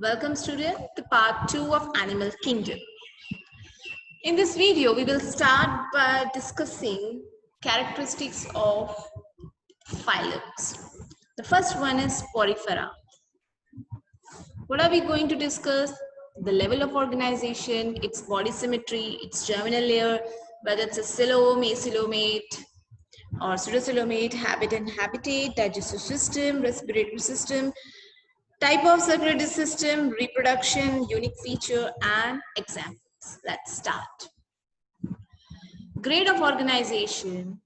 Welcome student to part 2 of Animal Kingdom. In this video, we will start by discussing characteristics of phylums. The first one is Porifera. What are we going to discuss? The level of organization, its body symmetry, its germinal layer, whether it's a coelom, acoelomate, or pseudocoelomate, habit and habitat, digestive system, respiratory system, type of circulatory system, reproduction, unique feature, and examples. Let's start. Grade of organization.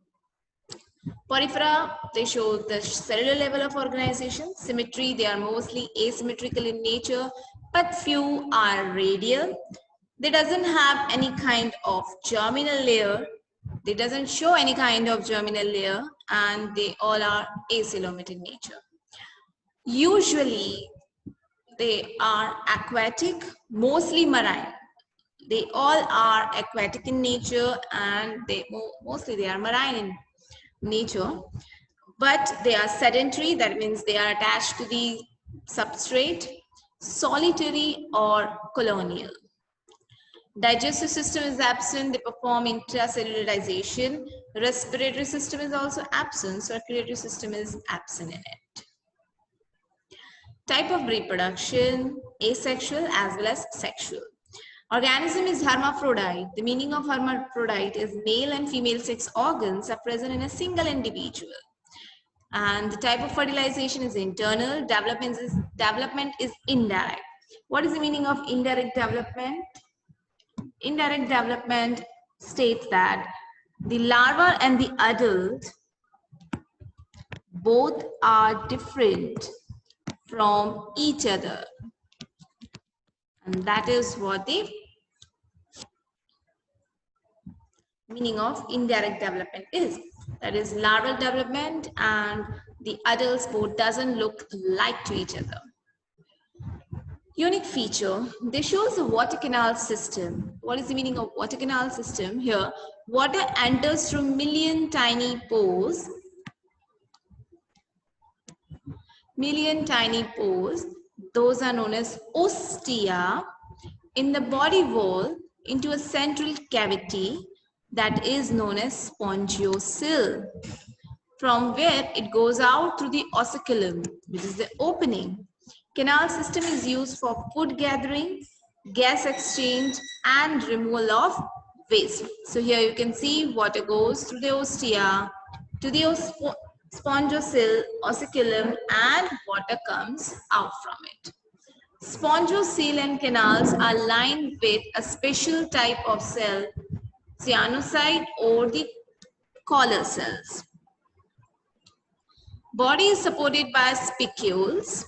Porifera, they show the cellular level of organization. Symmetry, they are mostly asymmetrical in nature, but few are radial. They doesn't have any kind of germinal layer. They doesn't show any kind of germinal layer, and they all are acoelomate in nature. Usually, they are aquatic, mostly marine. They all are aquatic in nature, and mostly they are marine in nature. But they are sedentary, that means they are attached to the substrate, solitary or colonial. Digestive system is absent, they perform intracellular digestion. Respiratory system is also absent, circulatory system is absent in it. Type of reproduction, asexual as well as sexual. Organism is hermaphrodite. The meaning of hermaphrodite is male and female sex organs are present in a single individual. And the type of fertilization is internal, development is indirect. What is the meaning of indirect development? Indirect development states that the larva and the adult both are different from each other, and that is what the meaning of indirect development is. That is, larval development and the adults both doesn't look like to each other. Unique feature, they shows the water canal system. What is the meaning of water canal system? Here, water enters through million tiny pores. Those are known as ostia in the body wall into a central cavity that is known as spongiocele, from where it goes out through the ossiculum, which is the opening. Canal system is used for food gathering, gas exchange, and removal of waste. So here you can see water goes through the ostia to the spongiocele, ossiculum, and water comes out from it. Spongiocele and canals are lined with a special type of cell, cyanocyte or the collar cells. Body is supported by spicules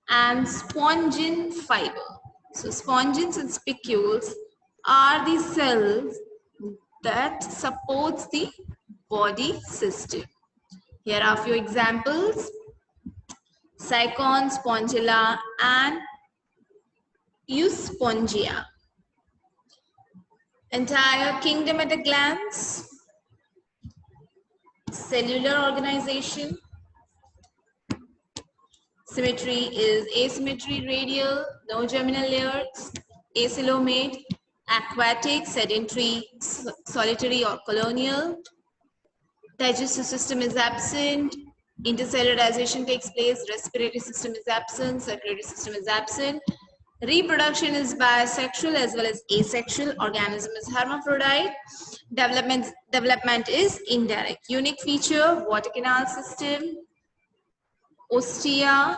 and spongin fiber. So spongins and spicules are the cells that supports the body system. Here are a few examples: Cycon, Spongilla, and Euspongia. Entire kingdom at a glance. Cellular organization. Symmetry is asymmetry, radial, no germinal layers, acoelomate, aquatic, sedentary, solitary or colonial. Digestive system is absent, intercellularization takes place, respiratory system is absent, circulatory system is absent. Reproduction is bisexual as well as asexual. Organism is hermaphrodite. Development is indirect. Unique feature, water canal system, ostia,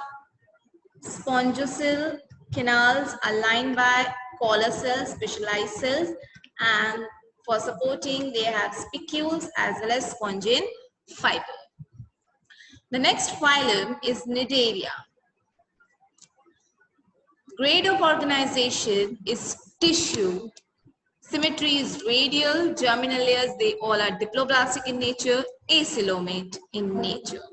spongiocele, canals are lined by collar cells, specialized cells, and for supporting they have spicules as well as spongin fiber. The next phylum is Cnidaria. Grade of organization is tissue. Symmetry is radial, germinal layers, they all are diploblastic in nature, acoelomate in nature.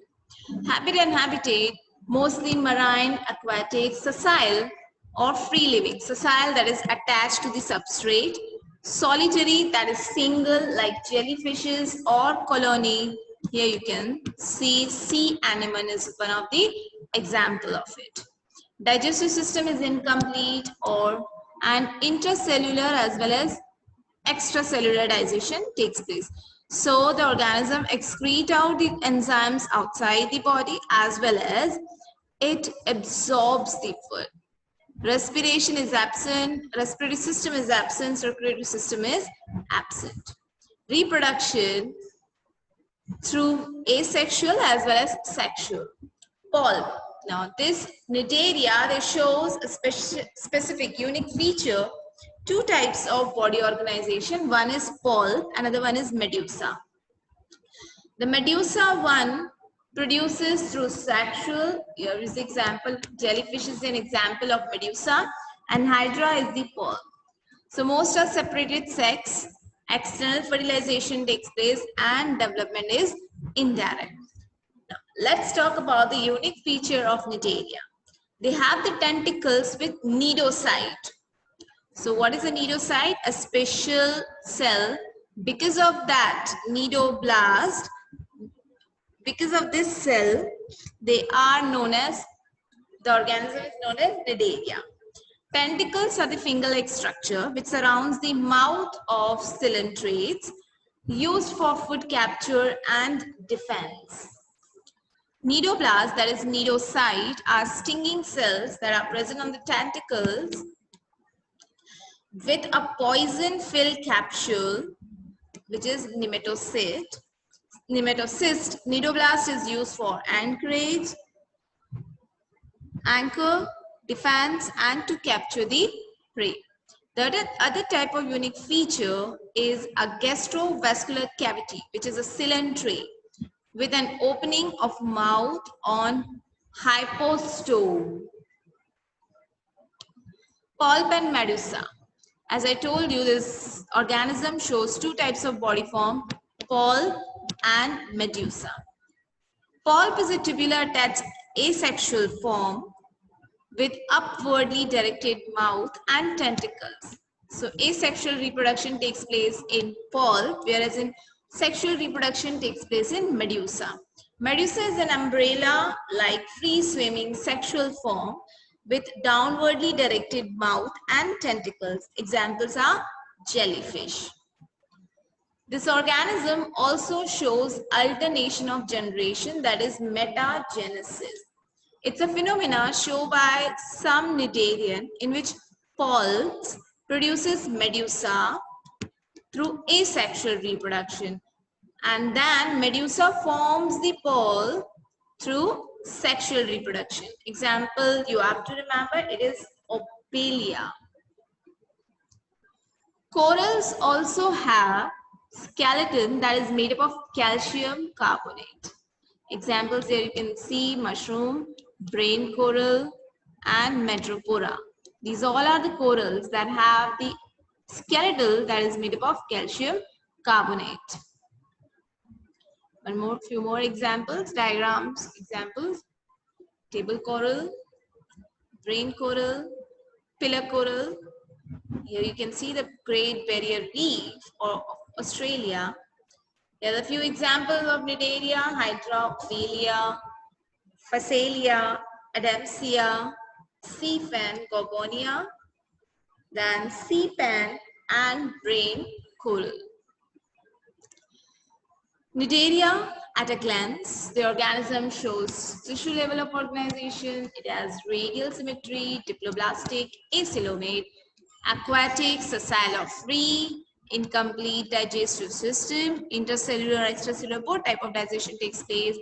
Habit and habitat, mostly marine, aquatic, sessile or free living. Sessile, that is attached to the substrate. Solitary, that is single like jellyfishes, or colony. Here you can see sea anemone is one of the example of it. Digestive system is incomplete, or and intracellular as well as extracellular digestion takes place. So the organism excrete out the enzymes outside the body as well as it absorbs the food. Respiration is absent, respiratory system is absent, circulatory system is absent. Reproduction through asexual as well as sexual. Pulp. Now this Cnidaria, they shows a specific unique feature. Two types of body organization. One is pulp, another one is medusa. The medusa one produces through sexual. Here is the example. Jellyfish is an example of medusa, and hydra is the pulp. So most are separated sex, external fertilization takes place, and development is indirect. Now, let's talk about the unique feature of Cnidaria. They have the tentacles with cnidocyte. So what is a cnidocyte? A special cell. Because of that cnidoblast, because of this cell, they are known as, the organism is known as Cnidaria. Tentacles are the finger-like structure which surrounds the mouth of coelentrates used for food capture and defense. Cnidoblasts, that is cnidocyte, are stinging cells that are present on the tentacles with a poison-filled capsule, which is nematocyst. Nematocyst. Cnidoblast is used for anchorage, anchor, defense, and to capture the prey. The other type of unique feature is a gastrovascular cavity, which is a coelenterate with an opening of mouth on hypostome. Pulp and medusa. As I told you, this organism shows two types of body form, pulp and medusa. Pulp is a tubular attached asexual form with upwardly directed mouth and tentacles. So asexual reproduction takes place in pulp, whereas in sexual reproduction takes place in medusa. Medusa is an umbrella-like free-swimming sexual form with downwardly directed mouth and tentacles. Examples are jellyfish. This organism also shows alternation of generation, that is metagenesis. It's a phenomena shown by some cnidarian in which pulp produces medusa through asexual reproduction, and then medusa forms the pulp through sexual reproduction. Example you have to remember, it is Opalia. Corals also have skeleton that is made up of calcium carbonate. Examples here you can see mushroom, brain coral, and Madrepora. These all are the corals that have the skeletal that is made up of calcium carbonate. Few more examples, diagrams, examples. Table coral, brain coral, pillar coral. Here you can see the Great Barrier Reef of Australia. There are a few examples of Cnidaria, Hydra, Ophelia, Phasalia, Adamsia, sea fan, Gorgonia, then sea pan and brain coral. Cnidaria at a glance, the organism shows tissue level of organization. It has radial symmetry, diploblastic, acoelomate, aquatic, sessile or free, incomplete digestive system, intercellular, extracellular, both type of digestion takes place.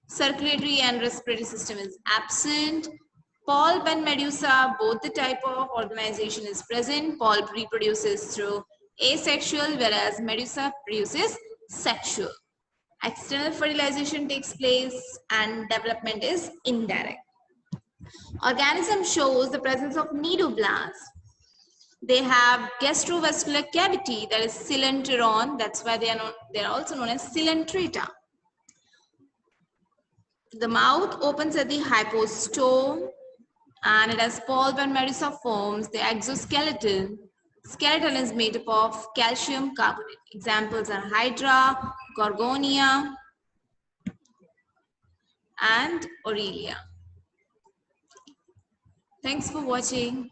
Circulatory and respiratory system is absent. Pulp and medusa, both the type of organization is present. Pulp reproduces through asexual, whereas medusa produces sexual. External fertilization takes place and development is indirect. Organism shows the presence of cnidoblasts. They have gastrovascular cavity, that is coelenteron. That's why they are also known as coelenterata. The mouth opens at the hypostome and it has pulp and medusa forms. The exoskeleton. Skeleton is made up of calcium carbonate. Examples are Hydra, Gorgonia, and Aurelia. Thanks for watching.